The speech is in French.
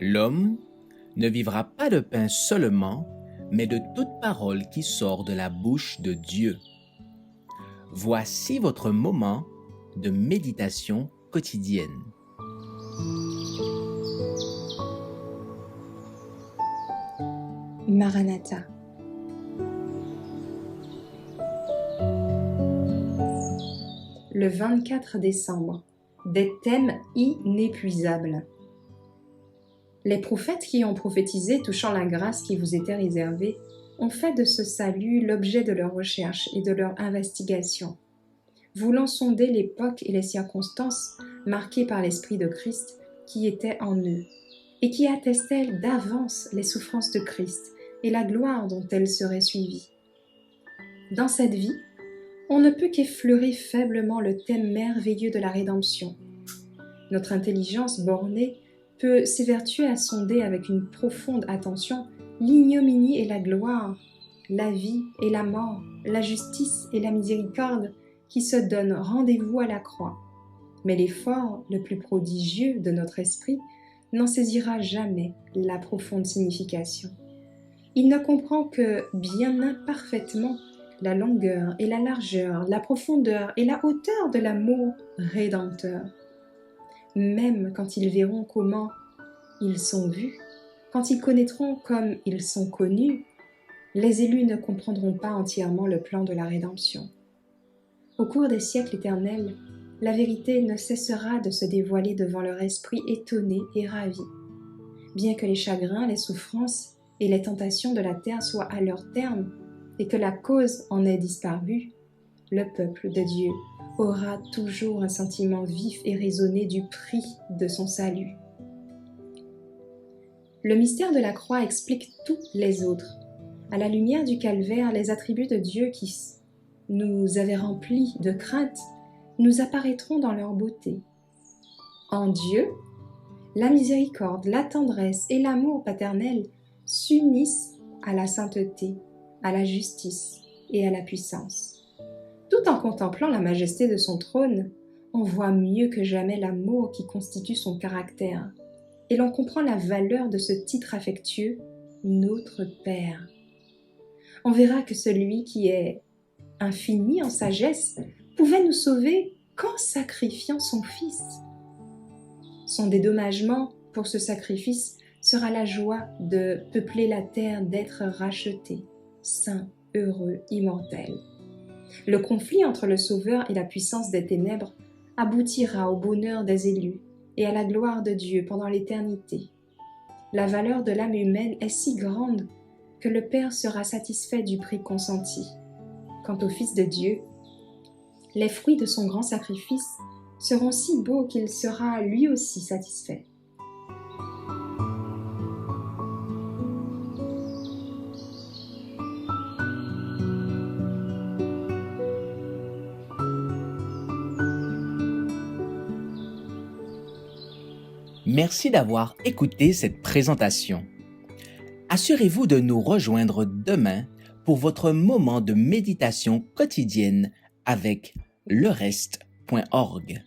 L'homme ne vivra pas de pain seulement, mais de toute parole qui sort de la bouche de Dieu. Voici votre moment de méditation quotidienne. Maranatha. Le 24 décembre, des thèmes inépuisables. Les prophètes qui ont prophétisé touchant la grâce qui vous était réservée ont fait de ce salut l'objet de leur recherche et de leur investigation. Voulant sonder l'époque et les circonstances marquées par l'Esprit de Christ qui était en eux et qui attestaient d'avance les souffrances de Christ et la gloire dont elles seraient suivies. Dans cette vie, on ne peut qu'effleurer faiblement le thème merveilleux de la rédemption. Notre intelligence bornée peut s'évertuer à sonder avec une profonde attention l'ignominie et la gloire, la vie et la mort, la justice et la miséricorde qui se donnent rendez-vous à la croix. Mais l'effort le plus prodigieux de notre esprit n'en saisira jamais la profonde signification. Il ne comprend que bien imparfaitement la longueur et la largeur, la profondeur et la hauteur de l'amour rédempteur. Même quand ils verront comment ils sont vus, quand ils connaîtront comme ils sont connus, les élus ne comprendront pas entièrement le plan de la rédemption. Au cours des siècles éternels, la vérité ne cessera de se dévoiler devant leur esprit étonné et ravi. Bien que les chagrins, les souffrances et les tentations de la terre soient à leur terme et que la cause en ait disparu, le peuple de Dieu aura toujours un sentiment vif et raisonné du prix de son salut. Le mystère de la croix explique tous les autres. À la lumière du calvaire, les attributs de Dieu qui nous avaient remplis de crainte nous apparaîtront dans leur beauté. En Dieu, la miséricorde, la tendresse et l'amour paternel s'unissent à la sainteté, à la justice et à la puissance. Tout en contemplant la majesté de son trône, on voit mieux que jamais l'amour qui constitue son caractère, et l'on comprend la valeur de ce titre affectueux, notre Père. On verra que celui qui est infini en sagesse pouvait nous sauver qu'en sacrifiant son Fils. Son dédommagement pour ce sacrifice sera la joie de peupler la terre d'êtres rachetés, saints, heureux, immortels. Le conflit entre le Sauveur et la puissance des ténèbres aboutira au bonheur des élus et à la gloire de Dieu pendant l'éternité. La valeur de l'âme humaine est si grande que le Père sera satisfait du prix consenti. Quant au Fils de Dieu, les fruits de son grand sacrifice seront si beaux qu'il sera lui aussi satisfait. Merci d'avoir écouté cette présentation. Assurez-vous de nous rejoindre demain pour votre moment de méditation quotidienne avec lereste.org.